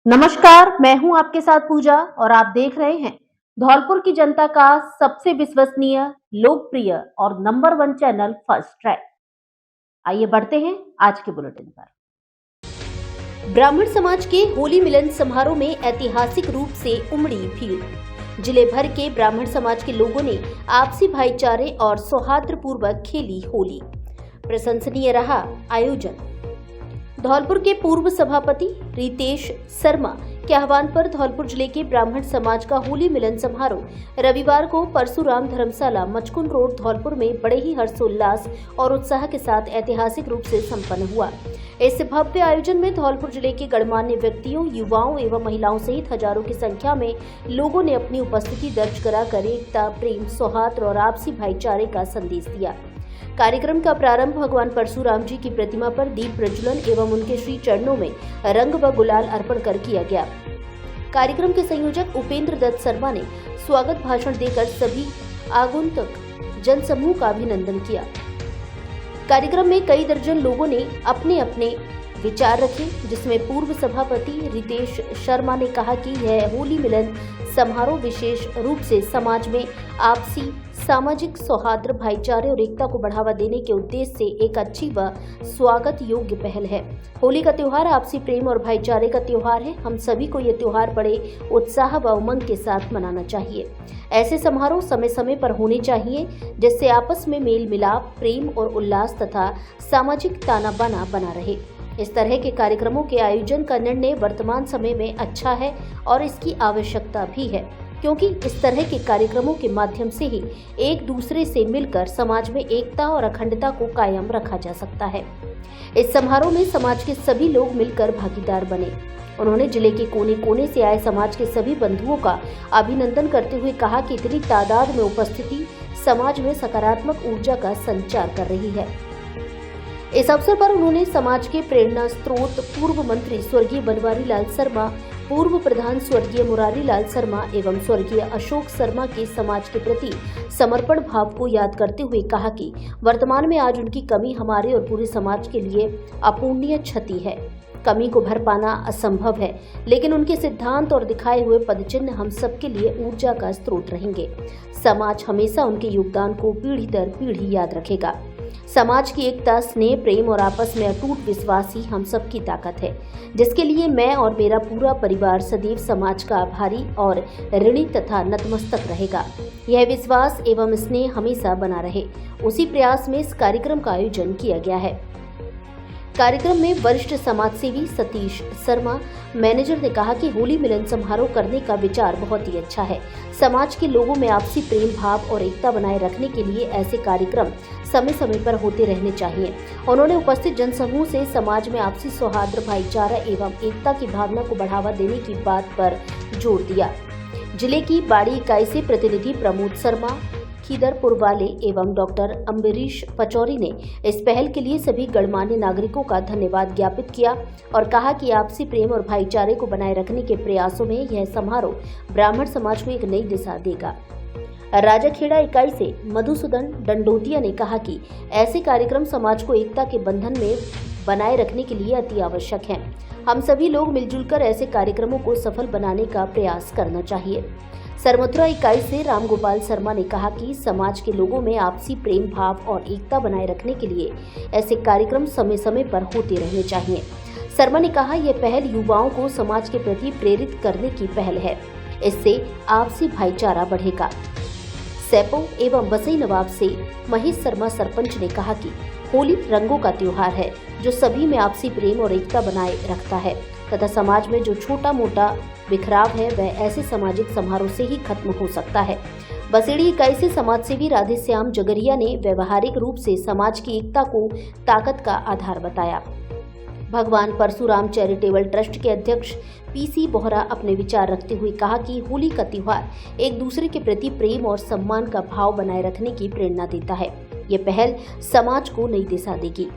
नमस्कार, मैं हूं आपके साथ पूजा और आप देख रहे हैं धौलपुर की जनता का सबसे विश्वसनीय, लोकप्रिय और नंबर 1 चैनल फर्स्ट ट्रैक। आइए बढ़ते हैं आज के बुलेटिन पर। ब्राह्मण समाज के होली मिलन समारोह में ऐतिहासिक रूप से उमड़ी भीड़। जिले भर के ब्राह्मण समाज के लोगों ने आपसी भाईचारे और सौहार्दपूर्वक खेली होली। प्रशंसनीय रहा आयोजन। धौलपुर के पूर्व सभापति रितेश शर्मा के आह्वान पर धौलपुर जिले के ब्राह्मण समाज का होली मिलन समारोह रविवार को परशुराम धर्मशाला मचकुन रोड धौलपुर में बड़े ही हर्षोल्लास और उत्साह के साथ ऐतिहासिक रूप से संपन्न हुआ। इस भव्य आयोजन में धौलपुर जिले के गणमान्य व्यक्तियों, युवाओं एवं महिलाओं सहित हजारों की संख्या में लोगों ने अपनी उपस्थिति दर्ज कराकर एकता, प्रेम, सौहार्द और आपसी भाईचारे का संदेश दिया। कार्यक्रम का प्रारंभ भगवान परशुराम जी की प्रतिमा पर दीप प्रज्वलन एवं उनके श्री चरणों में रंग व गुलाल अर्पण कर किया गया। कार्यक्रम के संयोजक उपेंद्र दत्त शर्मा ने स्वागत भाषण देकर सभी आगंतुक जनसमूह का अभिनंदन किया। कार्यक्रम में कई दर्जन लोगों ने अपने अपने विचार रखे, जिसमें पूर्व सभापति रितेश शर्मा ने कहा कि यह होली मिलन समारोह विशेष रूप से समाज में आपसी सामाजिक सौहार्द, भाईचारे और एकता को बढ़ावा देने के उद्देश्य से एक अच्छी व स्वागत योग्य पहल है। होली का त्योहार आपसी प्रेम और भाईचारे का त्योहार है। हम सभी को यह त्योहार बड़े उत्साह व उमंग के साथ मनाना चाहिए। ऐसे समारोह समय समय पर होने चाहिए, जिससे आपस में मेल मिलाप, प्रेम और उल्लास तथा सामाजिक ताना बाना बना रहे। इस तरह के कार्यक्रमों के आयोजन का निर्णय वर्तमान समय में अच्छा है और इसकी आवश्यकता भी है, क्योंकि इस तरह के कार्यक्रमों के माध्यम से ही एक दूसरे से मिलकर समाज में एकता और अखंडता को कायम रखा जा सकता है। इस समारोह में समाज के सभी लोग मिलकर भागीदार बने। उन्होंने जिले के कोने कोने से आए समाज के सभी बंधुओं का अभिनंदन करते हुए कहा कि इतनी तादाद में उपस्थिति समाज में सकारात्मक ऊर्जा का संचार कर रही है। इस अवसर पर उन्होंने समाज के प्रेरणा स्रोत पूर्व मंत्री स्वर्गीय बनवारी लाल शर्मा, पूर्व प्रधान स्वर्गीय मुरारी लाल शर्मा एवं स्वर्गीय अशोक शर्मा के समाज के प्रति समर्पण भाव को याद करते हुए कहा कि वर्तमान में आज उनकी कमी हमारे और पूरे समाज के लिए अपूर्णीय क्षति है। कमी को भर पाना असंभव है, लेकिन उनके सिद्धांत और दिखाए हुए पदचिन्ह हम सबके लिए ऊर्जा का स्रोत रहेंगे। समाज हमेशा उनके योगदान को पीढ़ी दर पीढ़ी याद रखेगा। समाज की एकता, स्नेह, प्रेम और आपस में अटूट विश्वास ही हम सबकी ताकत है, जिसके लिए मैं और मेरा पूरा परिवार सदैव समाज का आभारी और ऋणी तथा नतमस्तक रहेगा। यह विश्वास एवं स्नेह हमेशा बना रहे, उसी प्रयास में इस कार्यक्रम का आयोजन किया गया है। कार्यक्रम में वरिष्ठ समाजसेवी सतीश शर्मा, मैनेजर, ने कहा कि होली मिलन समारोह करने का विचार बहुत ही अच्छा है। समाज के लोगों में आपसी प्रेम भाव और एकता बनाए रखने के लिए ऐसे कार्यक्रम समय समय पर होते रहने चाहिए। उन्होंने उपस्थित जनसमूह से समाज में आपसी सौहार्द, भाईचारा एवं एकता की भावना को बढ़ावा देने की बात पर जोर दिया। जिले की बाड़ी इकाई से प्रतिनिधि प्रमोद शर्मा, खीदरपुर वाले एवं डॉक्टर अम्बरीश पचौरी ने इस पहल के लिए सभी गणमान्य नागरिकों का धन्यवाद ज्ञापित किया और कहा कि आपसी प्रेम और भाईचारे को बनाए रखने के प्रयासों में यह समारोह ब्राह्मण समाज को एक नई दिशा देगा। राजाखेड़ा इकाई से मधुसूदन डंडोतिया ने कहा कि ऐसे कार्यक्रम समाज को एकता के बंधन में बनाए रखने के लिए अति आवश्यक हैं। हम सभी लोग मिलजुल कर ऐसे कार्यक्रमों को सफल बनाने का प्रयास करना चाहिए। सरमथुरा इकाई से रामगोपाल शर्मा ने कहा कि समाज के लोगों में आपसी प्रेम भाव और एकता बनाए रखने के लिए ऐसे कार्यक्रम समय समय पर होते रहने चाहिए। शर्मा ने कहा, यह पहल युवाओं को समाज के प्रति प्रेरित करने की पहल है। इससे आपसी भाईचारा बढ़ेगा। सैपो एवं बसई नवाब से महेश शर्मा सरपंच ने कहा कि होली रंगों का त्योहार है, जो सभी में आपसी प्रेम और एकता बनाए रखता है तथा समाज में जो छोटा मोटा बिखराव है वह ऐसे सामाजिक समारोह से ही खत्म हो सकता है। बसेड़ी इकाई से समाजसेवी राधेश्याम जगरिया ने व्यवहारिक रूप से समाज की एकता को ताकत का आधार बताया। भगवान परशुराम चैरिटेबल ट्रस्ट के अध्यक्ष पीसी बोहरा अपने विचार रखते हुए कहा कि होली का त्योहार एक दूसरे के प्रति प्रेम और सम्मान का भाव बनाए रखने की प्रेरणा देता है। ये पहल समाज को नई दिशा देगी।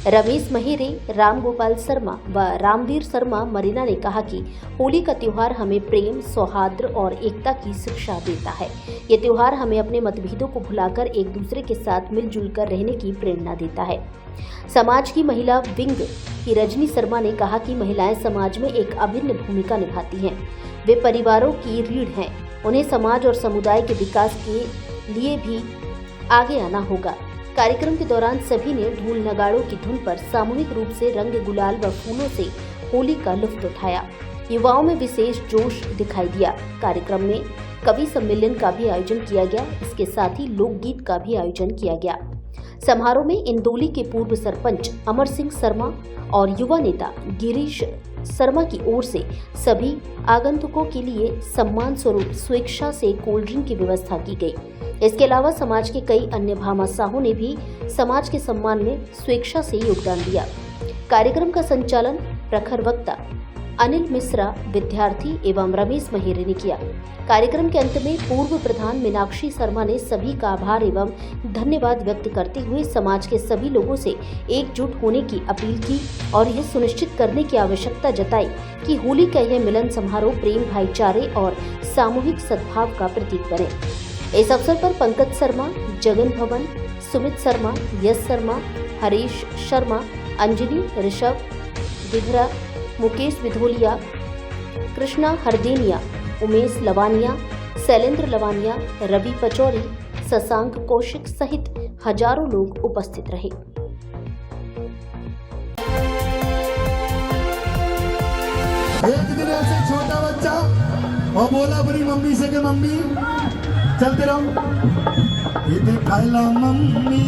रमेश महेरे, राम गोपाल शर्मा व रामवीर शर्मा मरीना ने कहा कि होली का त्योहार हमें प्रेम, सौहार्द और एकता की शिक्षा देता है। ये त्योहार हमें अपने मतभेदों को भुलाकर एक दूसरे के साथ मिलजुल कर रहने की प्रेरणा देता है। समाज की महिला विंग की रजनी शर्मा ने कहा कि महिलाएं समाज में एक अभिन्न भूमिका निभाती हैं। वे परिवारों की रीढ़ हैं। उन्हें समाज और समुदाय के विकास के लिए भी आगे आना होगा। कार्यक्रम के दौरान सभी ने ढोल नगाड़ों की धुन पर सामूहिक रूप से रंग, गुलाल व फूलों से होली का लुत्फ उठाया। युवाओं में विशेष जोश दिखाई दिया। कार्यक्रम में कवि सम्मेलन का भी आयोजन किया गया। इसके साथ ही लोकगीत का भी आयोजन किया गया। समारोह में इंदौली के पूर्व सरपंच अमर सिंह शर्मा और युवा नेता गिरीश शर्मा की ओर से सभी आगंतुकों के लिए सम्मान स्वरूप स्वेच्छा से कोल्ड ड्रिंक की व्यवस्था की गई। इसके अलावा समाज के कई अन्य भामाशाहों ने भी समाज के सम्मान में स्वेच्छा से योगदान दिया। कार्यक्रम का संचालन प्रखर वक्ता अनिल मिश्रा, विद्यार्थी एवं रमेश महेरे ने किया। कार्यक्रम के अंत में पूर्व प्रधान मीनाक्षी शर्मा ने सभी का आभार एवं धन्यवाद व्यक्त करते हुए समाज के सभी लोगों से एकजुट होने की अपील की और यह सुनिश्चित करने की आवश्यकता जताई कि होली का यह मिलन समारोह प्रेम, भाईचारे और सामूहिक सद्भाव का प्रतीक बने। इस अवसर पर पंकज शर्मा, जगन भवन, सुमित शर्मा, यश शर्मा, हरीश शर्मा, अंजलि, ऋषभ दिघरा, मुकेश विधोलिया, कृष्णा हरदेनिया, उमेश लवानिया, शैलेंद्र लवानिया, रवि पचौरी, शशांक कौशिक सहित हजारों लोग उपस्थित रहे। एक दिन ऐसे छोटा बच्चा और बोला अपनी मम्मी से कि मम्मी चलते रहो, ये खाइला मम्मी,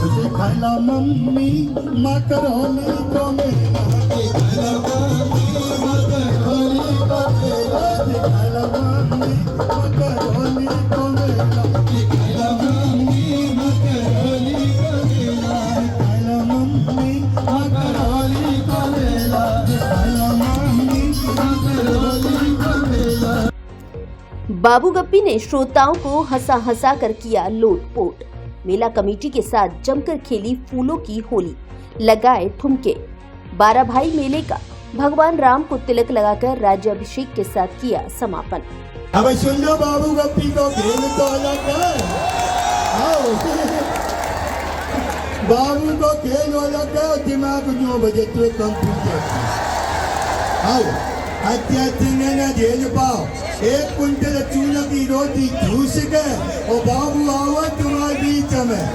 ये खाइला मम्मी, मकरोनी को मेरा, ये खाइला मम्मी, मकरोनी को मेरा, ये खाइला मम्मी, मकरोनी को मेरा, ये खाइला मम्मी, मकरोनी को मेरा, ये खाइला मम्मी, मकरोनी को मेरा, ये खाइला मम्मी, मकरोनी को मेरा। बाबू गप्पी ने श्रोताओं को हंसा हंसा कर किया लोटपोट। मेला कमेटी के साथ जमकर खेली फूलों की होली, लगाए ठुमके। 12 भाई मेले का भगवान राम को तिलक लगाकर राज्याभिषेक के साथ किया समापन। अब सुन लो बाबू गप्पी को खेल तो अलग है। आओ बाबू को खेल अलग है, दिमाग 9 बजे तो कंप्यूटर। आओ अच्छे न झेल पाओ, 1 कुंटल चूना की रोटी झूस गए और बाबू आओ तुम्हारे बीच में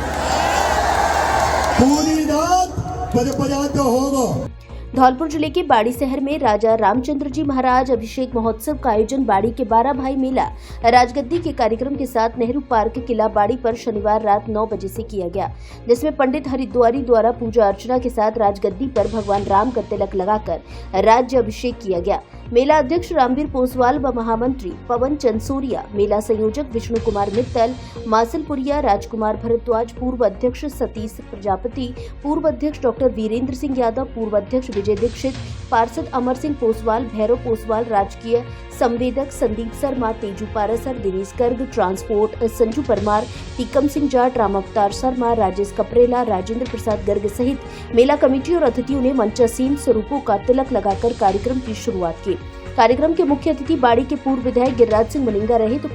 पूरी रात बजा तो होगा। धौलपुर जिले के बाड़ी शहर में राजा रामचंद्र जी महाराज अभिषेक महोत्सव का आयोजन बाड़ी के 12 भाई मेला राजगद्दी के कार्यक्रम के साथ नेहरू पार्क किला बाड़ी पर शनिवार रात 9 बजे से किया गया, जिसमें पंडित हरिद्वारी द्वारा पूजा अर्चना के साथ राजगद्दी पर भगवान राम का तिलक लगाकर राज्य अभिषेक किया गया। मेला अध्यक्ष रामवीर पोसवाल व महामंत्री पवन चंदसोरिया, मेला संयोजक विष्णु कुमार मित्तल, मासलपुरिया, राजकुमार भरद्वाज, पूर्व अध्यक्ष सतीश प्रजापति, पूर्व अध्यक्ष डॉक्टर वीरेंद्र सिंह यादव, पूर्व अध्यक्ष विजय दीक्षित, पार्षद अमर सिंह पोसवाल, भैरव पोसवाल, राजकीय संवेदक संदीप शर्मा, तेजू पारासर, दिनेश गर्ग, ट्रांसपोर्ट संजू परमार, टीकम सिंह जाट, राम अवतार शर्मा, राजेश कपरेला, राजेंद्र प्रसाद गर्ग सहित मेला कमेटी और अतिथियों ने मंचासीन स्वरूपों का तिलक लगाकर कार्यक्रम की शुरुआत की। कार्यक्रम के मुख्य अतिथि बाड़ी के पूर्व विधायक गिरिराज सिंह मलिंगा रहे तो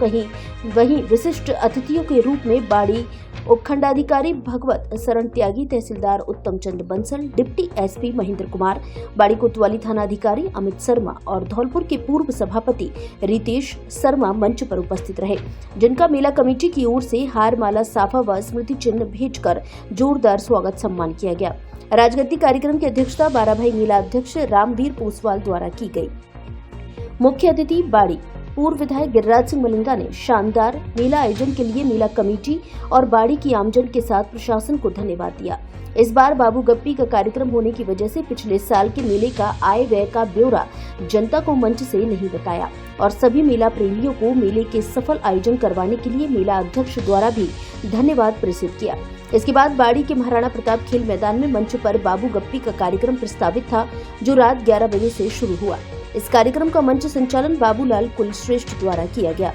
वहीं विशिष्ट अतिथियों के रूप में बाड़ी उपखंडाधिकारी भगवत शरण त्यागी, तहसीलदार उत्तम चंद बंसल, डिप्टी एसपी महेंद्र कुमार, बाड़ी कोतवाली थानाधिकारी अमित शर्मा और धौलपुर के पूर्व सभापति रितेश शर्मा मंच पर उपस्थित रहे, जिनका मेला कमेटी की ओर से हार, माला, साफा व स्मृति चिन्ह भेजकर जोरदार स्वागत सम्मान किया गया। राजगद्दी कार्यक्रम की अध्यक्षता 12 भाई मेला अध्यक्ष रामवीर पोसवाल द्वारा की गई। मुख्य अतिथि बाड़ी पूर्व विधायक गिरिराज सिंह मलिंगा ने शानदार मेला आयोजन के लिए मेला कमेटी और बाड़ी की आमजन के साथ प्रशासन को धन्यवाद दिया। इस बार बाबू गप्पी का कार्यक्रम होने की वजह से पिछले साल के मेले का आय व्यय का ब्यौरा जनता को मंच से नहीं बताया और सभी मेला प्रेमियों को मेले के सफल आयोजन करवाने के लिए मेला अध्यक्ष द्वारा भी धन्यवाद प्रेषित किया। इसके बाद बाड़ी के महाराणा प्रताप खेल मैदान में मंच पर बाबू गप्पी का कार्यक्रम प्रस्तावित था, जो रात 11 बजे से शुरू हुआ। इस कार्यक्रम का मंच संचालन बाबूलाल कुलश्रेष्ठ द्वारा किया गया।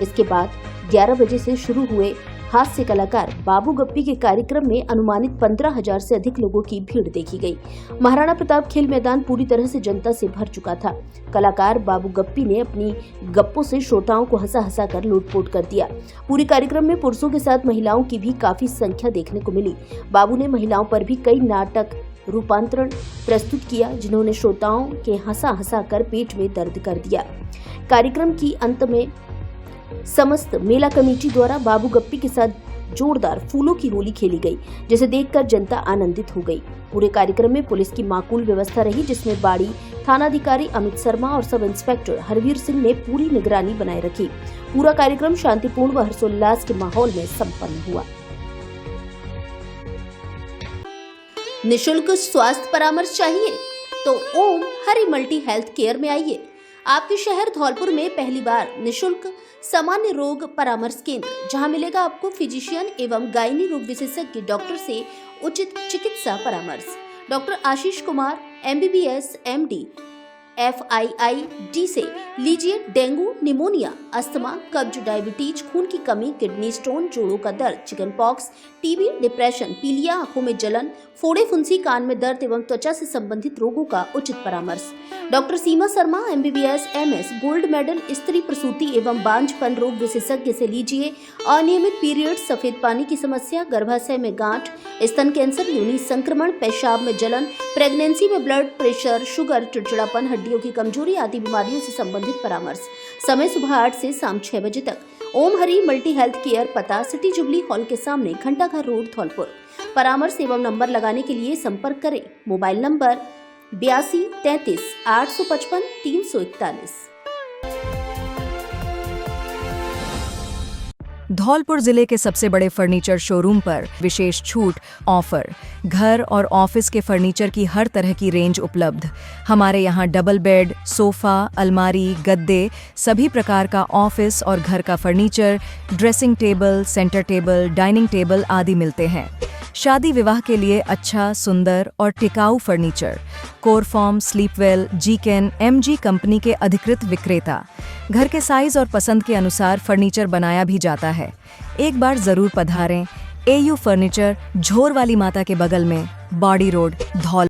इसके बाद 11 बजे से शुरू हुए हास्य कलाकार बाबू गप्पी के कार्यक्रम में अनुमानित 15,000 से अधिक लोगों की भीड़ देखी गई। महाराणा प्रताप खेल मैदान पूरी तरह से जनता से भर चुका था। कलाकार बाबू गप्पी ने अपनी गप्पों से श्रोताओं को हंसा कर लूटपोट कर दिया। पूरे कार्यक्रम में पुरुषों के साथ महिलाओं की भी काफी संख्या देखने को मिली। बाबू ने महिलाओं पर भी कई नाटक रूपांतरण प्रस्तुत किया, जिन्होंने श्रोताओं के हंसा कर पेट में दर्द कर दिया। कार्यक्रम की अंत में समस्त मेला कमेटी द्वारा बाबू गप्पी के साथ जोरदार फूलों की होली खेली गई, जिसे देखकर जनता आनंदित हो गई। पूरे कार्यक्रम में पुलिस की माकूल व्यवस्था रही, जिसमें बाड़ी थानाधिकारी अमित शर्मा और सब इंस्पेक्टर हरवीर सिंह ने पूरी निगरानी बनाए रखी। पूरा कार्यक्रम शांतिपूर्ण व हर्षोल्लास के माहौल में संपन्न हुआ। निशुल्क स्वास्थ्य परामर्श चाहिए तो Om Hari multi health care में आइए। आपके शहर धौलपुर में पहली बार निशुल्क सामान्य रोग परामर्श केंद्र, जहां मिलेगा आपको फिजिशियन एवं गायनी रोग विशेषज्ञ डॉक्टर से उचित चिकित्सा परामर्श। Doctor Ashish Kumar MBBS MD FIID से लीजिए डेंगू, निमोनिया, अस्थमा, कब्ज, डायबिटीज, खून की कमी, किडनी स्टोन, जोड़ों का दर्द, चिकन पॉक्स, टीबी, डिप्रेशन, पीलिया, आंखों में जलन, फोड़े फुंसी, कान में दर्द एवं त्वचा से संबंधित रोगों का उचित परामर्श। Doctor Seema Sharma MBBS MS gold medal स्त्री प्रसूति एवं बांझपन रोग विशेषज्ञ से लीजिए अनियमित पीरियड, सफेद पानी की समस्या, गर्भाशय में गांठ, स्तन कैंसर, योनि संक्रमण, पेशाब में जलन, प्रेगनेंसी में ब्लड प्रेशर, शुगर, चिड़चिड़ापन, हड्डियों की कमजोरी आदि बीमारियों से संबंधित परामर्श। समय सुबह 8 से शाम 6 बजे तक। Om Hari multi health care, पता सिटी जुबली हॉल के सामने, घंटाघर रोड, धौलपुर। परामर्श एवं नंबर लगाने के लिए संपर्क करें। Mobile number 82 33 855 341। धौलपुर जिले के सबसे बड़े फर्नीचर शोरूम पर विशेष छूट ऑफर। घर और ऑफिस के फर्नीचर की हर तरह की रेंज उपलब्ध। हमारे यहाँ डबल बेड, सोफा, अलमारी, गद्दे, सभी प्रकार का ऑफिस और घर का furniture, dressing table, centre table, dining table आदि मिलते हैं। शादी विवाह के लिए अच्छा, सुंदर और टिकाऊ फर्नीचर। कोरफॉर्म, स्लीपवेल, जीकेन, MG कंपनी के अधिकृत विक्रेता। घर के साइज और पसंद के अनुसार फर्नीचर बनाया भी जाता है। एक बार जरूर पधारें। AU फर्नीचर, झोर वाली माता के बगल में, बॉडी रोड, धौल।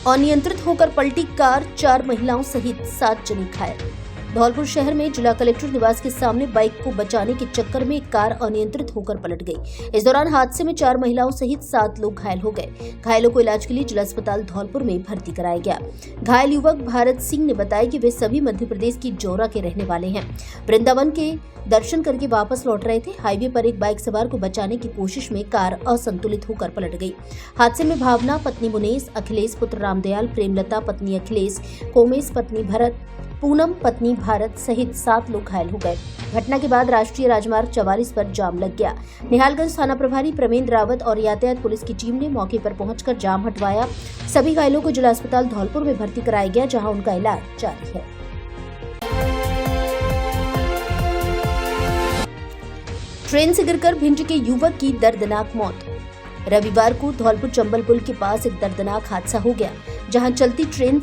अनियंत्रित होकर पलटी कार, 4 महिलाओं सहित 7 जने घायल। धौलपुर शहर में जिला कलेक्टर निवास के सामने बाइक को बचाने के चक्कर में एक कार अनियंत्रित होकर पलट गई। इस दौरान हादसे में 4 महिलाओं सहित 7 लोग घायल हो गए। घायलों को इलाज के लिए जिला अस्पताल धौलपुर में भर्ती कराया गया। घायल युवक भारत सिंह ने बताया कि वे सभी मध्य प्रदेश की जौरा के रहने वाले हैं। वृंदावन के दर्शन करके वापस लौट रहे थे। हाईवे पर एक बाइक सवार को बचाने की कोशिश में कार असंतुलित होकर पलट गई। हादसे में भावना पत्नी मुनेश, अखिलेश पुत्र रामदयाल, प्रेमलता पत्नी अखिलेश, कोमेश पत्नी भरत, पूनम पत्नी भारत सहित 7 लोग घायल हो गए। घटना के बाद राष्ट्रीय राजमार्ग 44 पर जाम लग गया। निहालगंज थाना प्रभारी प्रमेंद्र रावत और यातायात पुलिस की टीम ने मौके पर पहुंचकर जाम हटवाया। सभी घायलों को जिला अस्पताल धौलपुर में भर्ती कराया गया, जहां उनका इलाज जारी है। ट्रेन से गिरकर भिंड के युवक की दर्दनाक मौत। रविवार को धौलपुर चंबल पुल के पास एक दर्दनाक हादसा हो गया, जहां चलती ट्रेन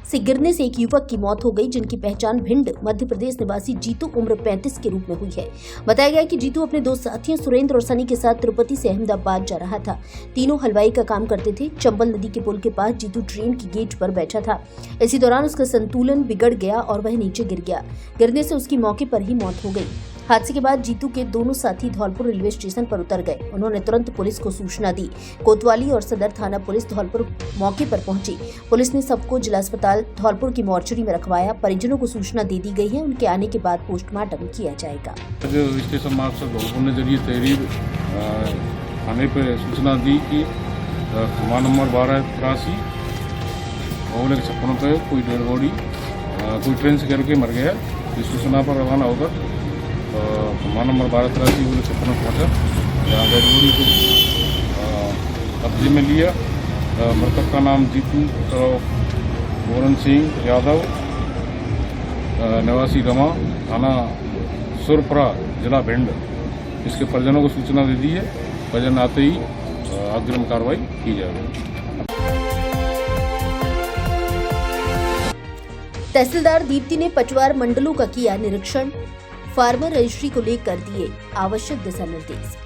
से गिरने से एक युवक की मौत हो गई, जिनकी पहचान भिंड मध्य प्रदेश निवासी जीतू उम्र 35 के रूप में हुई है। बताया गया कि जीतू अपने 2 साथियों सुरेंद्र और सनी के साथ तिरुपति से अहमदाबाद जा रहा था। तीनों हलवाई का काम करते थे। चंबल नदी के पुल के पास जीतू ट्रेन की गेट पर बैठा था। इसी दौरान उसका संतुलन बिगड़ गया और वह नीचे गिर गया। गिरने से उसकी मौके पर ही मौत हो गई। हादसे के बाद जीतू के दोनों साथी धौलपुर रेलवे स्टेशन पर उतर गए। उन्होंने तुरंत पुलिस को सूचना दी। कोतवाली और सदर थाना पुलिस धौलपुर मौके पर पहुंची। पुलिस ने सबको जिला अस्पताल धौलपुर की मोर्चरी में रखवाया। परिजनों को सूचना दे दी गई है। उनके आने के बाद पोस्टमार्टम किया जाएगा। स्टेशन मास्टर धौलपुर ने जरिए तहरीर थाने पर सूचना दी कि खंभा नंबर 1283 और 56 पे कोई डेड बॉडी कोई ट्रेन से गिर के मर गया। इस सूचना पर रवाना होकर खंभा नंबर 1283 और 56 पहुँचा, जहाँ डेड बॉडी को कब्जे में लिया। मृतक का नाम जीतू मोहन सिंह यादव, निवासी गमा, थाना सुरपुरा, जिला भिंड। इसके परिजनों को सूचना दे दी है। परिजन आते ही अग्रिम कार्रवाई की जाएगी। तहसीलदार दीप्ति ने पचवार मंडलों का किया निरीक्षण। फार्मर रजिस्ट्री को लेकर दिए आवश्यक दिशा निर्देश।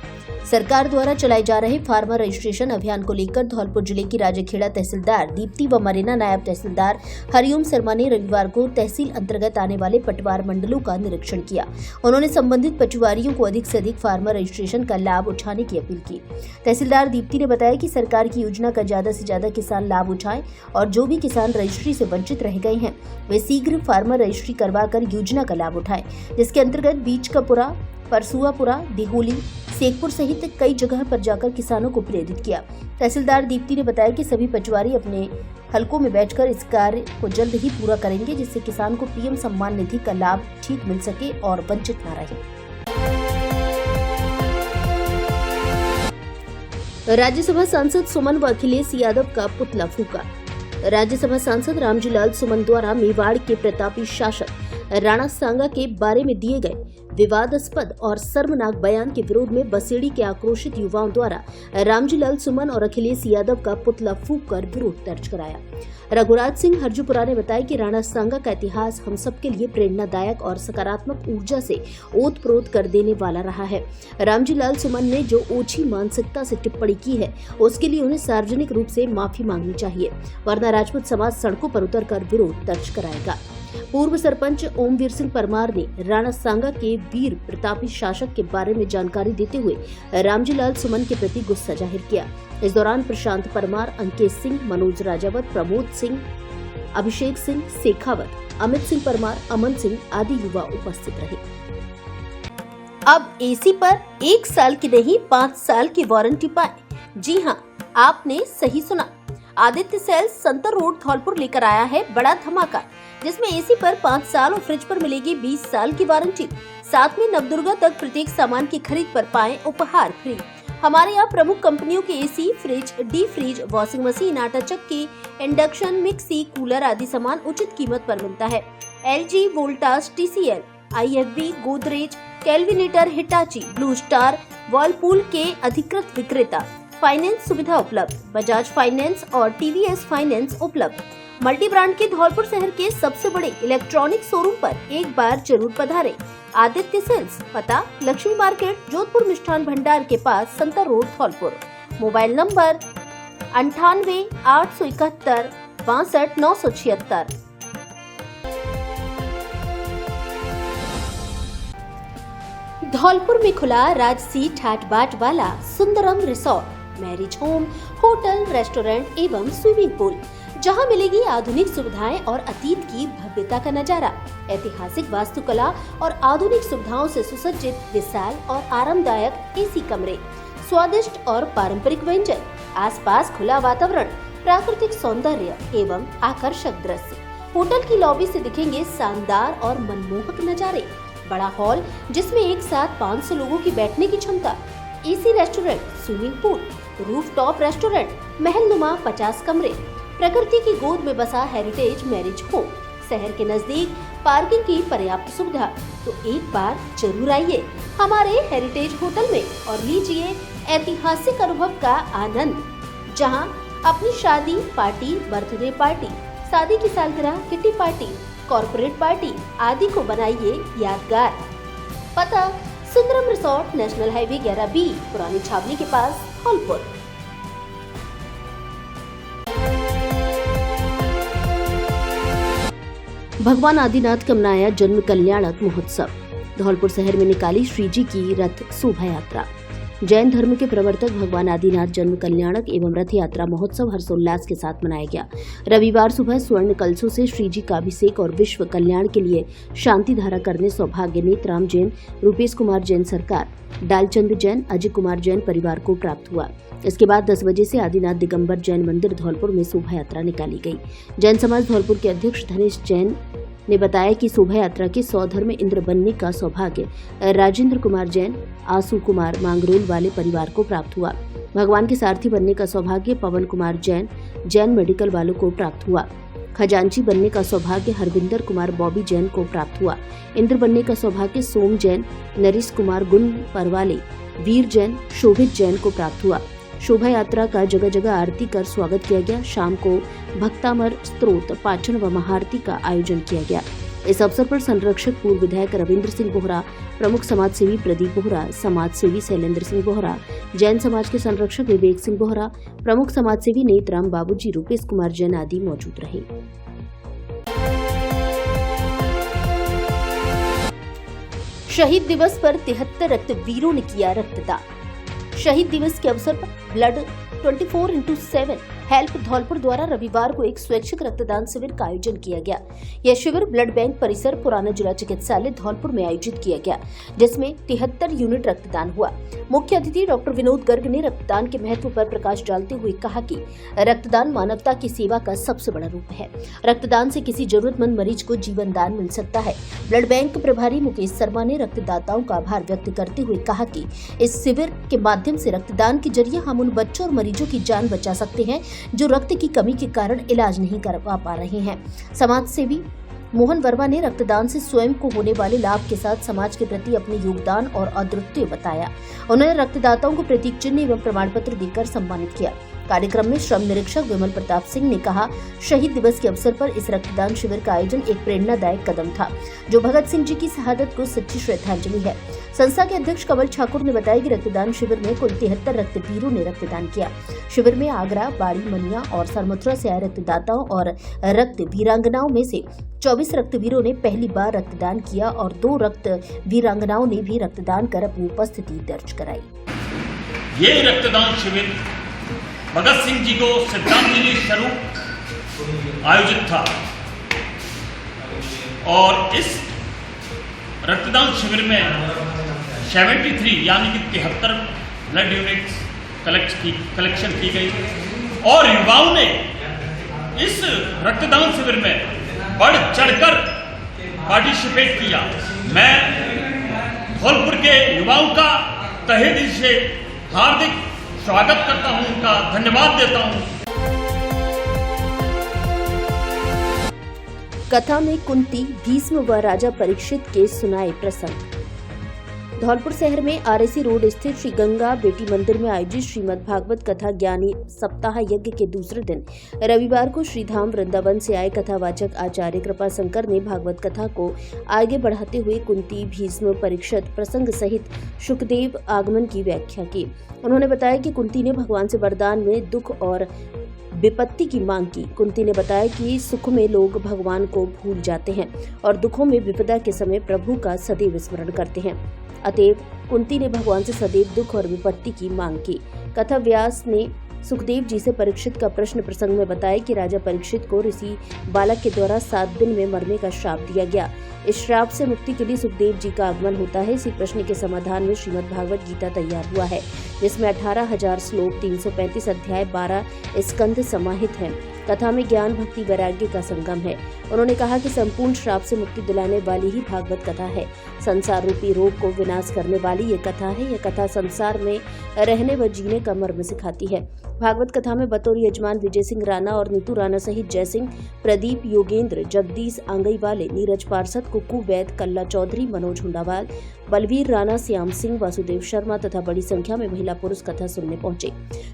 सरकार द्वारा चलाए जा रहे फार्मर रजिस्ट्रेशन अभियान को लेकर धौलपुर जिले की राजखेड़ा तहसीलदार दीप्ति व मरेना नायब तहसीलदार हरिओम शर्मा ने रविवार को तहसील अंतर्गत आने वाले पटवार मंडलों का निरीक्षण किया। उन्होंने संबंधित पटवारियों को अधिक से अधिक फार्मर रजिस्ट्रेशन का लाभ उठाने की अपील की। तहसीलदार दीप्ति ने बताया कि सरकार की योजना का ज्यादा से ज्यादा किसान लाभ उठाएं और जो भी किसान रजिस्ट्री से वंचित रह गए हैं वे शीघ्र फार्मर रजिस्ट्री करवाकर योजना का लाभ उठाएं, जिसके अंतर्गत बीचकापुरा, परसुआपुरा, दिहोली, शेखपुर सहित कई जगह पर जाकर किसानों को प्रेरित किया। तहसीलदार दीप्ति ने बताया कि सभी पटवारी अपने हलकों में बैठकर इस कार्य को जल्द ही पूरा करेंगे, जिससे किसान को पीएम सम्मान निधि का लाभ ठीक मिल सके और वंचित न रहे। राज्यसभा सांसद सुमन व अखिलेश यादव का पुतला फूका। राज्यसभा सांसद रामजी लाल सुमन द्वारा मेवाड़ के प्रतापी शासक राणा सांगा के बारे में दिए गए विवादास्पद और शर्मनाक बयान के विरोध में बसेड़ी के आक्रोशित युवाओं द्वारा रामजी लाल सुमन और अखिलेश यादव का पुतला फूंक कर विरोध दर्ज कराया। रघुराज सिंह हरजूपुरा ने बताया कि राणा सांगा का इतिहास हम सबके लिए प्रेरणादायक और सकारात्मक ऊर्जा से ओतप्रोत कर देने वाला रहा है। रामजी लाल सुमन ने जो ओछी मानसिकता से टिप्पणी की है उसके लिए उन्हें सार्वजनिक रूप से माफी मांगनी चाहिए, वरना राजपूत समाज सड़कों पर उतरकर विरोध दर्ज कराएगा। पूर्व सरपंच ओमवीर सिंह परमार ने राणा सांगा के वीर प्रतापी शासक के बारे में जानकारी देते हुए रामजी लाल सुमन के प्रति गुस्सा जाहिर किया। इस दौरान प्रशांत परमार, अंकेश सिंह, मनोज राजावत, प्रमोद सिंह, अभिषेक सिंह शेखावत, अमित सिंह परमार, अमन सिंह आदि युवा उपस्थित रहे। अब एसी पर 1 साल की नहीं 5 साल की वारंटी पाए। जी हां, आपने सही सुना। आदित्य सेल्स संतर रोड धौलपुर लेकर आया है बड़ा धमाका, जिसमें एसी पर 5 साल और फ्रिज पर मिलेगी 20 साल की वारंटी। साथ में नवदुर्गा तक प्रत्येक सामान की खरीद पर पाएं उपहार फ्री। हमारे यहाँ प्रमुख कंपनियों के AC, fridge, D fridge, washing machine, आटा चक्की, इंडक्शन, मिक्सी, कूलर आदि सामान उचित कीमत पर मिलता है। LG, Voltas, TCL, IFB, Godrej, Kelvinator, Hitachi, blue star, Whirlpool के अधिकृत विक्रेता। फाइनेंस सुविधा उपलब्ध, बजाज फाइनेंस और TVS फाइनेंस उपलब्ध। मल्टी ब्रांड के धौलपुर शहर के सबसे बड़े इलेक्ट्रॉनिक शोरूम पर एक बार जरूर पधारें। आदित्य सेल्स, पता लक्ष्मी मार्केट, जोधपुर मिष्ठान भंडार के पास, Santar road, Dholpur. Mobile number 98 871 62 976। Dholpur में खुला राजसी ठाट बाट वाला Sundaram resort, marriage home, hotel, restaurant एवं स्विमिंग पूल, जहां मिलेगी आधुनिक सुविधाएं और अतीत की भव्यता का नजारा। ऐतिहासिक वास्तुकला और आधुनिक सुविधाओं से सुसज्जित विशाल और आरामदायक एसी कमरे, स्वादिष्ट और पारंपरिक व्यंजन, आसपास खुला वातावरण, प्राकृतिक सौंदर्य एवं आकर्षक दृश्य। होटल की लॉबी से दिखेंगे शानदार और मनमोहक नजारे। बड़ा हॉल जिसमें एक साथ 500 लोगों की बैठने की क्षमता, AC restaurant, swimming pool, rooftop restaurant, महलनुमा 50 कमरे, प्रकृति की गोद में बसा हेरिटेज मैरिज होम, शहर के नजदीक पार्किंग की पर्याप्त सुविधा। तो एक बार जरूर आइए हमारे हेरिटेज होटल में और लीजिए ऐतिहासिक अनुभव का आनंद, जहां अपनी शादी, पार्टी, बर्थडे पार्टी, शादी की सालगिरह, किटी पार्टी, कॉर्पोरेट पार्टी आदि को बनाइए यादगार। पता Sundaram resort, national highway 11B, पुरानी छावनी के पास, धौलपुर। भगवान आदिनाथ का मनाया जन्म कल्याणक महोत्सव। धौलपुर शहर में निकाली श्री जी की रथ शोभा यात्रा। जैन धर्म के प्रवर्तक भगवान आदिनाथ जन्म कल्याणक एवं रथ यात्रा महोत्सव हर्षोल्लास के साथ मनाया गया। रविवार सुबह स्वर्ण कलशों से श्री जी का अभिषेक और विश्व कल्याण के लिए शांति धारा करने सौभाग्य नेतराम जैन, रूपेश कुमार जैन सरकार, डालचंद जैन, अजय कुमार जैन परिवार को प्राप्त हुआ। इसके बाद 10 बजे से आदिनाथ दिगंबर जैन मंदिर धौलपुर में शोभा यात्रा निकाली गई। जैन समाज धौलपुर के अध्यक्ष धनेश जैन ने बताया कि शोभा यात्रा के 100 धर्म इंद्र बनने का सौभाग्य राजेंद्र कुमार जैन, आसू कुमार मांगरोल वाले परिवार को प्राप्त हुआ। भगवान के सारथी बनने का सौभाग्य पवन कुमार जैन, जैन मेडिकल वालों को प्राप्त हुआ। खजांची बनने का सौभाग्य हरविंदर कुमार बॉबी जैन को प्राप्त हुआ। इंद्र बनने का सौभाग्य सोम जैन, नरेश कुमार गुण परवाले, वीर जैन, शोभित जैन को प्राप्त हुआ। शोभा यात्रा का जगह जगह आरती कर स्वागत किया गया। शाम को भक्तामर स्तोत्र पाठन व महाआरती का आयोजन किया गया। इस अवसर पर संरक्षक पूर्व विधायक रविंद्र सिंह बोहरा, प्रमुख समाज सेवी प्रदीप बोहरा, समाज सेवी शैलेंद्र सिंह बोहरा, जैन समाज के संरक्षक विवेक सिंह बोहरा, प्रमुख समाज सेवी नेतराम बाबूजी, रूपेश कुमार जैन आदि मौजूद रहे। शहीद दिवस पर 73 रक्तवीरों ने किया रक्तदान। शहीद दिवस के अवसर पर ब्लड 24/7 हेल्प धौलपुर द्वारा रविवार को एक स्वैच्छिक रक्तदान शिविर का आयोजन किया गया। यह शिविर ब्लड बैंक परिसर पुराना जिला चिकित्सालय धौलपुर में आयोजित किया गया, जिसमें 73 यूनिट रक्तदान हुआ। मुख्य अतिथि डॉक्टर विनोद गर्ग ने रक्तदान के महत्व पर प्रकाश डालते हुए कहा कि रक्तदान मानवता की सेवा का सबसे बड़ा रूप है। रक्तदान से किसी जरूरतमंद मरीज को जीवन दान मिल सकता है। ब्लड बैंक प्रभारी मुकेश शर्मा ने रक्तदाताओं का आभार व्यक्त करते हुए कहा कि इस शिविर के माध्यम से रक्तदान के जरिए हम उन बच्चों और मरीजों की जान बचा सकते हैं जो रक्त की कमी के कारण इलाज नहीं करवा पा रहे हैं। समाज सेवी मोहन वर्मा ने रक्तदान से स्वयं को होने वाले लाभ के साथ समाज के प्रति अपने योगदान और अद्वितीय बताया। उन्होंने रक्तदाताओं को प्रतीक चिन्ह एवं प्रमाण पत्र देकर सम्मानित किया। कार्यक्रम में श्रम निरीक्षक विमल प्रताप सिंह ने कहा, शहीद दिवस के अवसर पर इस रक्तदान शिविर का आयोजन एक प्रेरणादायक कदम था, जो भगत सिंह जी की शहादत को सच्ची श्रद्धांजलि है। संस्था के अध्यक्ष कमल ठाकुर ने बताया कि रक्तदान शिविर में कुल 73 रक्तवीरों ने रक्तदान किया। शिविर में आगरा, बाड़ी, मनिया और सरमथुरा से आए रक्तदाताओं और रक्त वीरांगनाओं में से 24 रक्तवीरों ने पहली बार रक्तदान किया और 2 रक्त वीरांगनाओं ने भी रक्तदान कर अपनी उपस्थिति दर्ज कराई। ये रक्तदान शिविर भगत सिंह जी को श्रद्धांजलि स्वरूप आयोजित था और इस रक्तदान शिविर में 73 यानी कि 73 ब्लड यूनिट्स कलेक्शन की गई और युवाओं ने इस रक्तदान शिविर में बढ़ चढ़कर पार्टिसिपेट किया। मैं धौलपुर के युवाओं का तहे दिल से हार्दिक स्वागत करता हूं, उनका धन्यवाद देता हूं। कथा में कुंती, भीष्म व राजा परीक्षित के सुनाए प्रसंग। धौलपुर शहर में आरएसी रोड स्थित श्री गंगा बेटी मंदिर में आयोजित श्रीमद् भागवत कथा ज्ञानी सप्ताह यज्ञ के दूसरे दिन रविवार को श्रीधाम वृंदावन से आए कथावाचक आचार्य कृपा शंकर ने भागवत कथा को आगे बढ़ाते हुए कुंती, भीष्म, परीक्षित प्रसंग सहित शुकदेव आगमन की व्याख्या की। उन्होंने बताया कि कुंती ने भगवान से वरदान में दुख और विपत्ति की मांग की। कुंती ने बताया कि सुख में लोग भगवान को भूल जाते हैं और दुखों में विपदा के समय प्रभु का सदैव स्मरण करते हैं। अतएव कुंती ने भगवान से सदैव दुख और विपत्ति की मांग की। कथा व्यास ने सुखदेव जी से परीक्षित का प्रश्न प्रसंग में बताया कि राजा परीक्षित को ऋषि बालक के द्वारा 7 दिन में मरने का श्राप दिया गया। इस श्राप से मुक्ति के लिए सुखदेव जी का आगमन होता है। इसी प्रश्न के समाधान में श्रीमद् भागवत गीता तैयार हुआ है, जिसमें 18,000 श्लोक, 335 अध्याय, 12 स्कंध समाहित हैं। कथा में ज्ञान, भक्ति, वैराग्य का संगम है। उन्होंने कहा कि संपूर्ण श्राप से मुक्ति दिलाने वाली ही भागवत कथा है। संसार रूपी रोग को विनाश करने वाली ये कथा है। यह कथा संसार में रहने व जीने का मर्म सिखाती है। भागवत कथा में बतौर यजमान विजय सिंह राणा और नीतू राणा सहित जय सिंह, प्रदीप, योगेंद्र, जगदीश आंगई वाले, नीरज पार्षद, कुक्कू वैद, कल्ला चौधरी, मनोज हुंडावाल, बलवीर राणा, श्याम सिंह, वासुदेव शर्मा तथा बड़ी संख्या में महिला पुरुष कथा सुनने पहुंचे।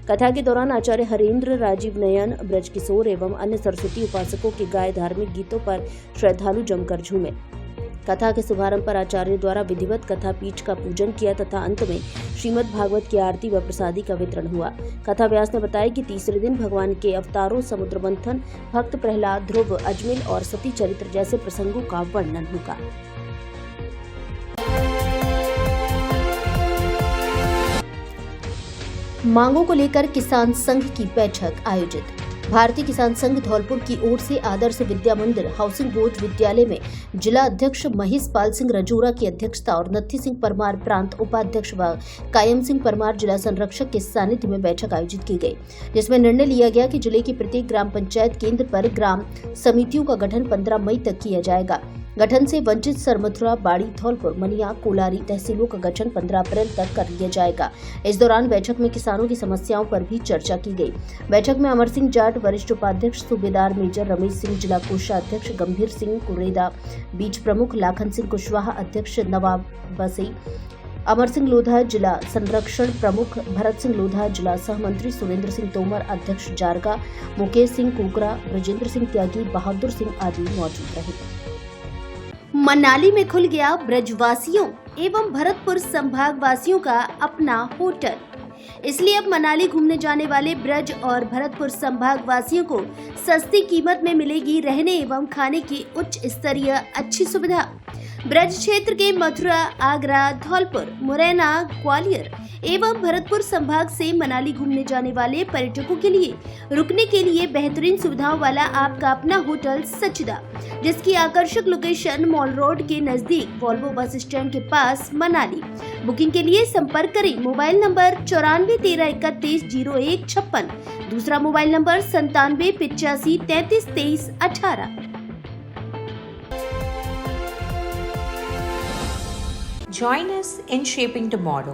कथा के दौरान आचार्य हरेंद्र, राजीव नयन, ब्रज किशोर एवं अन्य सरस्वती उपासकों के गाए धार्मिक गीतों पर श्रद्धालु जमकर झूमे। कथा के शुभारंभ पर आचार्य द्वारा विधिवत कथा पीठ का पूजन किया तथा अंत में श्रीमद् भागवत की आरती व प्रसादी का वितरण हुआ। कथा व्यास ने बताया कि तीसरे दिन भगवान के अवतारों, समुद्र मंथन, भक्त प्रहलाद, ध्रुव, अजमिल और सती चरित्र जैसे प्रसंगों का वर्णन होगा। मांगों को लेकर किसान संघ की बैठक आयोजित। भारतीय किसान संघ धौलपुर की ओर से आदर्श विद्या मंदिर हाउसिंग बोर्ड विद्यालय में जिला अध्यक्ष महेश पाल सिंह रजोरा की अध्यक्षता और नत्थी सिंह परमार प्रांत उपाध्यक्ष व कायम सिंह परमार जिला संरक्षक के सानिध्य में बैठक आयोजित की गई, जिसमें निर्णय लिया गया कि जिले की प्रत्येक ग्राम पंचायत केंद्र पर ग्राम समितियों का गठन 15 मई तक किया जाएगा। गठन से वंचित सरमथुरा, बाड़ी, धौलपुर, मनिया, कोलारी तहसीलों का गठन 15 अप्रैल तक कर लिया जाएगा। इस दौरान बैठक में किसानों की समस्याओं पर भी चर्चा की गई। बैठक में अमर सिंह जाट वरिष्ठ उपाध्यक्ष, सूबेदार मेजर रमेश सिंह जिला कोषाध्यक्ष, गंभीर सिंह कुरेदा बीज प्रमुख, लाखन सिंह कुशवाहा अध्यक्ष, नवाब बसई अमर सिंह लोधा जिला संरक्षण प्रमुख, भरत सिंह लोधा जिला सहमंत्री, सुरेंद्र सिंह तोमर अध्यक्ष जारगा, मुकेश सिंह कुकरा, ब्रजेंद्र सिंह त्यागी, बहादुर सिंह आदि मौजूद रहे। मनाली में खुल गया ब्रजवासियों एवं भरतपुर संभाग वासियों का अपना होटल। इसलिए अब मनाली घूमने जाने वाले ब्रज और भरतपुर संभाग वासियों को सस्ती कीमत में मिलेगी रहने एवं खाने की उच्च स्तरीय अच्छी सुविधा। ब्रज क्षेत्र के मथुरा, आगरा, धौलपुर, मुरैना, ग्वालियर एवं भरतपुर संभाग से मनाली घूमने जाने वाले पर्यटकों के लिए रुकने के लिए बेहतरीन सुविधाओं वाला आपका अपना होटल सचिदा, जिसकी आकर्षक लोकेशन मॉल रोड के नजदीक वॉल्वो बस स्टैंड के पास मनाली। बुकिंग के लिए संपर्क करें मोबाइल नंबर 9413310156, दूसरा mobile number 9785332318। Join us in shaping tomorrow.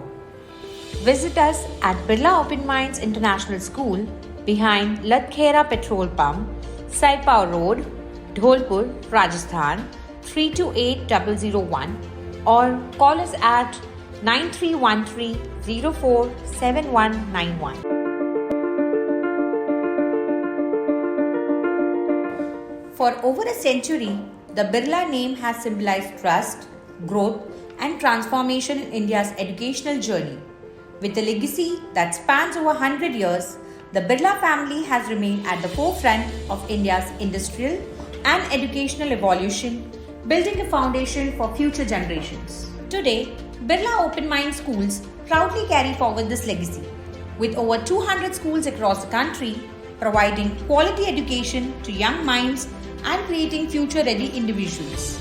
Visit us at Birla Open Minds International School behind Ladkhera Petrol Pump, Saipao Road, Dholpur, Rajasthan 328001, or call us at 9313047191. For over a century, the Birla name has symbolized trust, growth, and transformation in India's educational journey. With a legacy that spans over 100 years, the Birla family has remained at the forefront of India's industrial and educational evolution, building a foundation for future generations. Today, Birla Open Mind Schools proudly carry forward this legacy, with over 200 schools across the country, providing quality education to young minds and creating future-ready individuals.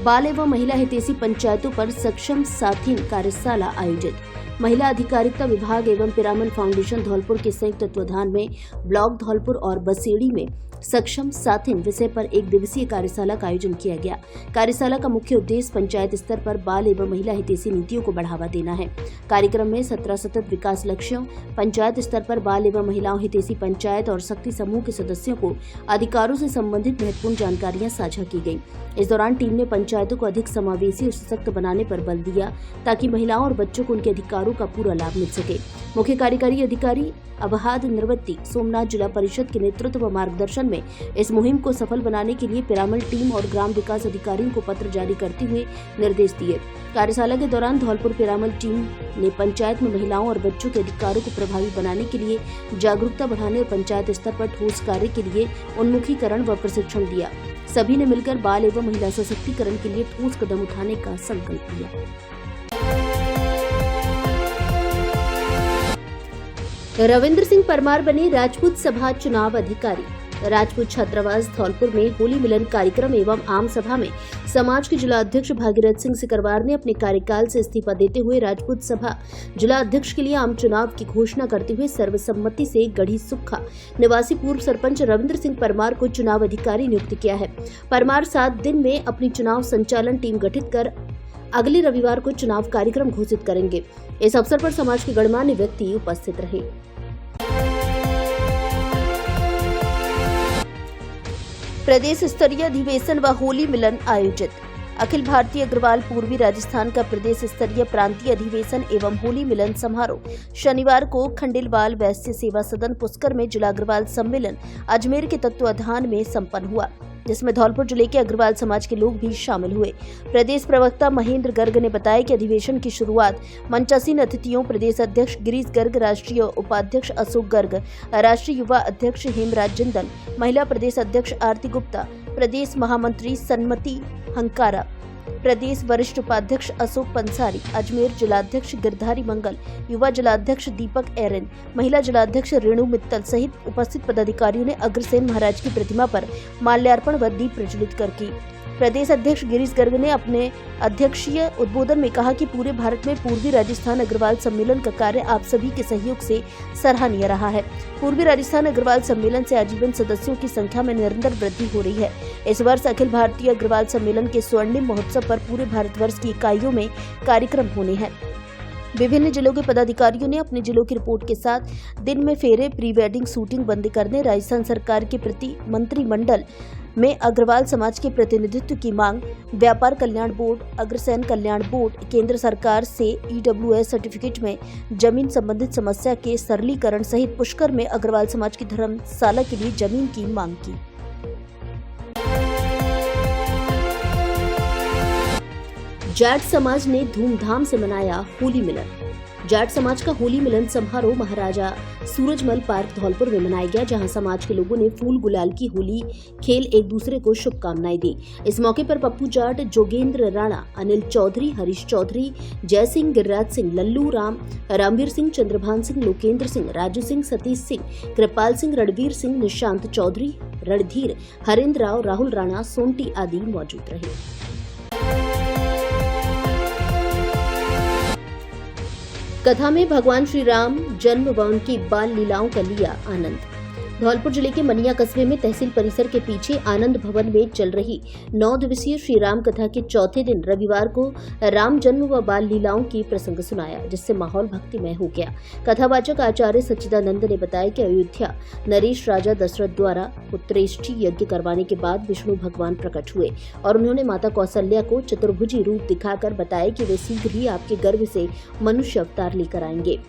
बाल एवं महिला हितैषी पंचायतों पर सक्षम साथी कार्यशाला आयोजित। महिला अधिकारिता विभाग एवं पिरामल फाउंडेशन धौलपुर के संयुक्त तत्वाधान में ब्लॉक धौलपुर और बसेड़ी में सक्षम साथिन विषय पर एक दिवसीय कार्यशाला का आयोजन किया गया। कार्यशाला का मुख्य उद्देश्य पंचायत स्तर पर बाल एवं महिला हितैषी नीतियों को बढ़ावा देना है। कार्यक्रम में 17 सतत विकास लक्ष्यों, पंचायत स्तर पर बाल एवं महिलाओं हितैषी पंचायत और शक्ति समूह के सदस्यों को अधिकारों से संबंधित महत्वपूर्ण जानकारियां साझा की गयी। इस दौरान टीम ने पंचायतों को अधिक समावेशी और सशक्त बनाने पर बल दिया ताकि महिलाओं और बच्चों को उनके अधिकारों का पूरा लाभ मिल सके। मुख्य कार्यकारी अधिकारी अबहाद निर्वत्ती सोमनाथ जिला परिषद के नेतृत्व व मार्गदर्शन में इस मुहिम को सफल बनाने के लिए पिरामल टीम और ग्राम विकास अधिकारियों को पत्र जारी करते हुए निर्देश दिए। कार्यशाला के दौरान धौलपुर पिरामल टीम ने पंचायत में महिलाओं और बच्चों के अधिकारों को प्रभावी बनाने के लिए जागरूकता बढ़ाने और पंचायत स्तर पर ठोस कार्य के लिए उन्मुखीकरण व प्रशिक्षण दिया। सभी ने मिलकर बाल एवं महिला सशक्तिकरण के लिए ठोस कदम उठाने का संकल्प लिया। रविंद्र सिंह परमार बने राजपूत सभा चुनाव अधिकारी। राजपूत छात्रावास धौलपुर में होली मिलन कार्यक्रम एवं आम सभा में समाज के जिला अध्यक्ष भागीरथ सिंह सिकरवार ने अपने कार्यकाल से इस्तीफा देते हुए राजपूत सभा जिला अध्यक्ष के लिए आम चुनाव की घोषणा करते हुए सर्वसम्मति से गढ़ी सुक्खा निवासी पूर्व सरपंच रविंद्र सिंह परमार को चुनाव अधिकारी नियुक्त किया है। परमार 7 दिन में अपनी चुनाव संचालन टीम गठित कर अगले रविवार को चुनाव कार्यक्रम घोषित करेंगे। इस अवसर पर समाज के गणमान्य व्यक्ति उपस्थित रहे। प्रदेश स्तरीय अधिवेशन व होली मिलन आयोजित। अखिल भारतीय अग्रवाल पूर्वी राजस्थान का प्रदेश स्तरीय प्रांतीय अधिवेशन एवं होली मिलन समारोह शनिवार को खंडेलवाल वैश्य सेवा सदन पुष्कर में जिला अग्रवाल सम्मेलन अजमेर के तत्वाधान में संपन्न हुआ, जिसमें धौलपुर जिले के अग्रवाल समाज के लोग भी शामिल हुए। प्रदेश प्रवक्ता महेंद्र गर्ग ने बताया कि अधिवेशन की शुरुआत मंचासीन अतिथियों प्रदेश अध्यक्ष गिरीश गर्ग, राष्ट्रीय उपाध्यक्ष अशोक गर्ग, राष्ट्रीय युवा अध्यक्ष हेमराज जिंदल, महिला प्रदेश अध्यक्ष आरती गुप्ता, प्रदेश महामंत्री सन्मति हंकारा, प्रदेश वरिष्ठ उपाध्यक्ष अशोक पंसारी, अजमेर जिलाध्यक्ष गिरधारी मंगल, युवा जिलाध्यक्ष दीपक एरन, महिला जिलाध्यक्ष रेणु मित्तल सहित उपस्थित पदाधिकारियों ने अग्रसेन महाराज की प्रतिमा पर माल्यार्पण व दीप प्रज्वलित कर की। प्रदेश अध्यक्ष गिरीश गर्ग ने अपने अध्यक्षीय उद्बोधन में कहा कि पूरे भारत में पूर्वी राजस्थान अग्रवाल सम्मेलन का कार्य आप सभी के सहयोग से सराहनीय रहा है। पूर्वी राजस्थान अग्रवाल सम्मेलन से आजीवन सदस्यों की संख्या में निरंतर वृद्धि हो रही है। इस वर्ष अखिल भारतीय अग्रवाल सम्मेलन के स्वर्णिम महोत्सव पर पूरे भारतवर्ष की इकाइयों में कार्यक्रम होने हैं। विभिन्न जिलों के पदाधिकारियों ने अपने जिलों की रिपोर्ट के साथ दिन में फेरे, प्री वेडिंग शूटिंग बंद करने, राजस्थान सरकार के प्रति मंत्रिमंडल में अग्रवाल समाज के प्रतिनिधित्व की मांग, व्यापार कल्याण बोर्ड, अग्रसेन कल्याण बोर्ड, केंद्र सरकार से ईडब्ल्यूएस सर्टिफिकेट में जमीन संबंधित समस्या के सरलीकरण सहित पुष्कर में अग्रवाल समाज की धर्मशाला के लिए जमीन की मांग की। जाट समाज ने धूमधाम से मनाया होली मिलन। जाट समाज का होली मिलन समारोह महाराजा सूरजमल पार्क धौलपुर में मनाया गया, जहां समाज के लोगों ने फूल गुलाल की होली खेल एक दूसरे को शुभकामनाएं दी। इस मौके पर पप्पू जाट, जोगेंद्र राणा, अनिल चौधरी, हरीश चौधरी, जय सिंह, गिरिराज सिंह, लल्लू राम, रामवीर सिंह, चंद्रभान सिंह, लोकेंद्र सिंह, राजू सिंह, सतीश सिंह, कृपाल सिंह, रणवीर सिंह, निशांत चौधरी, रणधीर, हरेंद्र राव, राहुल राणा, सोंटी आदि मौजूद रहे। कथा में भगवान श्री राम जन्म व उनकी बाल लीलाओं का लिया आनंद। धौलपुर जिले के मनिया कस्बे में तहसील परिसर के पीछे आनंद भवन में चल रही 9 दिवसीय श्री राम कथा के चौथे दिन रविवार को राम जन्म व बाल लीलाओं की प्रसंग सुनाया, जिससे माहौल भक्तिमय हो गया। कथावाचक आचार्य सच्चिदानंद ने बताया कि अयोध्या नरेश राजा दशरथ द्वारा पुत्रेष्टि यज्ञ करवाने के बाद विष्णु भगवान प्रकट हुए और उन्होंने माता कौशल्या को चतुर्भुजी रूप दिखाकर बताया कि वे शीघ्र ही आपके गर्भ से मनुष्य अवतार लेकर आएंगे।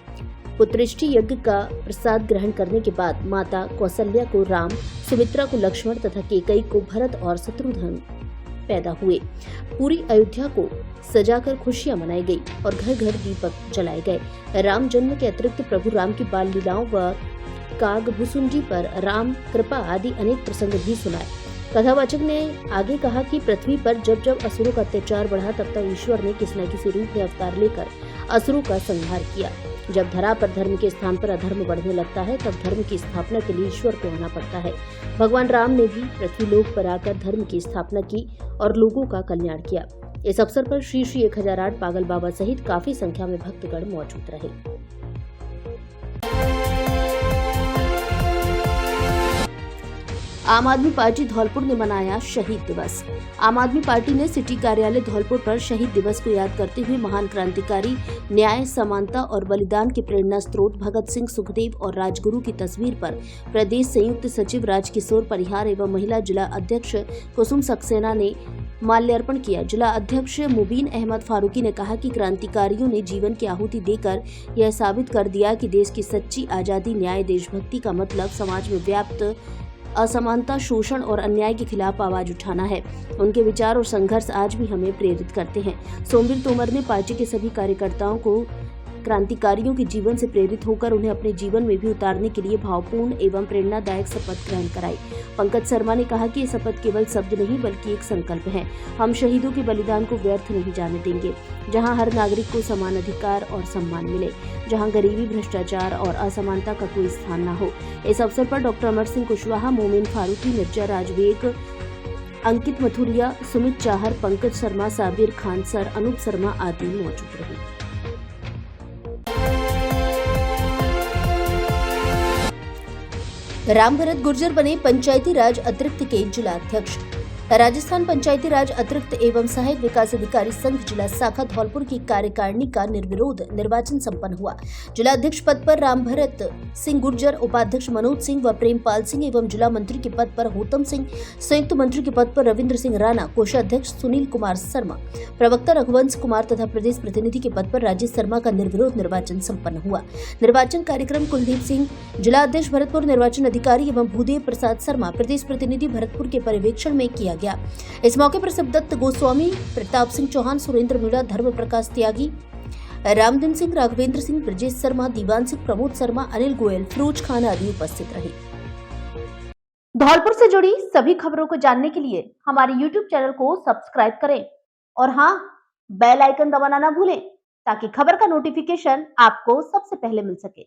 पुत्रेष्टि यज्ञ का प्रसाद ग्रहण करने के बाद माता कौशल्या को राम, सुमित्रा को लक्ष्मण तथा केकई को भरत और शत्रुघ्न पैदा हुए। पूरी अयोध्या को सजाकर खुशियां मनाई गई और घर घर दीपक जलाए गए। राम जन्म के अतिरिक्त प्रभु राम की बाल लीलाओं व कागभुसुंडी पर राम कृपा आदि अनेक प्रसंग भी सुनाए। कथावाचक ने आगे कहा कि पृथ्वी पर जब जब असुरों का अत्याचार बढ़ा, तब तब ईश्वर ने किसी न किसी रूप में अवतार लेकर असुरों का संहार किया। जब धरा पर धर्म के स्थान पर अधर्म बढ़ने लगता है, तब धर्म की स्थापना के लिए ईश्वर को आना पड़ता है। भगवान राम ने भी पृथ्वी लोक पर आकर धर्म की स्थापना की और लोगों का कल्याण किया। इस अवसर पर श्री 1008 पागल बाबा सहित काफी संख्या में भक्तगण मौजूद रहे। आम आदमी पार्टी धौलपुर ने मनाया शहीद दिवस। आम आदमी पार्टी ने सिटी कार्यालय धौलपुर पर शहीद दिवस को याद करते हुए महान क्रांतिकारी, न्याय, समानता और बलिदान के प्रेरणा स्रोत भगत सिंह, सुखदेव और राजगुरु की तस्वीर पर प्रदेश संयुक्त सचिव राजकिशोर परिहार एवं महिला जिला अध्यक्ष कुसुम सक्सेना ने माल्यार्पण किया। जिला अध्यक्ष मुबीन अहमद फारूकी ने कहा कि क्रांतिकारियों ने जीवन की आहुति देकर यह साबित कर दिया कि देश की सच्ची आजादी, न्याय, देशभक्ति का मतलब समाज में व्याप्त असमानता, शोषण और अन्याय के खिलाफ आवाज उठाना है। उनके विचार और संघर्ष आज भी हमें प्रेरित करते हैं। सोमवीर तोमर ने पार्टी के सभी कार्यकर्ताओं को क्रांतिकारियों के जीवन से प्रेरित होकर उन्हें अपने जीवन में भी उतारने के लिए भावपूर्ण एवं प्रेरणादायक शपथ ग्रहण कराई। पंकज शर्मा ने कहा कि ये शपथ केवल शब्द नहीं बल्कि एक संकल्प है। हम शहीदों के बलिदान को व्यर्थ नहीं जाने देंगे। जहां हर नागरिक को समान अधिकार और सम्मान मिले, जहां गरीबी, भ्रष्टाचार और असमानता का कोई स्थान न हो। इस अवसर पर डॉक्टर अमर सिंह कुशवाहा, मोमिन फारूकी, मिर्जा राजवेग, अंकित मथुरिया, सुमित चाहर, पंकज शर्मा, साबिर खान सर, अनूप शर्मा आदि मौजूद रहे। राम भरत गुर्जर बने पंचायती राज अतिरिक्त के जिला अध्यक्ष। राजस्थान पंचायती राज अतिरिक्त एवं सहायक विकास अधिकारी संघ जिला शाखा धौलपुर की कार्यकारिणी का निर्विरोध निर्वाचन संपन्न हुआ। जिला अध्यक्ष पद पर राम भरत सिंह गुर्जर, उपाध्यक्ष मनोज सिंह व प्रेमपाल सिंह एवं जिला मंत्री के पद पर होतम सिंह, संयुक्त मंत्री के पद पर रविंद्र सिंह राणा, कोषाध्यक्ष सुनील कुमार शर्मा, प्रवक्ता रघुवंश कुमार तथा प्रदेश प्रतिनिधि के पद पर राजेश शर्मा का निर्विरोध निर्वाचन संपन्न हुआ। निर्वाचन कार्यक्रम कुलदीप सिंह, जिला अध्यक्ष भरतपुर, निर्वाचन अधिकारी एवं भूदेव प्रसाद शर्मा, प्रदेश प्रतिनिधि भरतपुर के पर्यवेक्षण में किया गया। इस मौके पर शिवदत्त गोस्वामी, प्रताप सिंह चौहान, सुरेंद्र मीणा, धर्म प्रकाश त्यागी, रामदन सिंह, राघवेंद्र सिंह, ब्रजेश शर्मा, दीवान सिंह, प्रमोद शर्मा, अनिल गोयल, फिरोज खान आदि उपस्थित रहे। धौलपुर से जुड़ी सभी खबरों को जानने के लिए हमारे YouTube चैनल को सब्सक्राइब करें और हाँ, बेल आइकन दबाना ना भूलें ताकि खबर का नोटिफिकेशन आपको सबसे पहले मिल सके।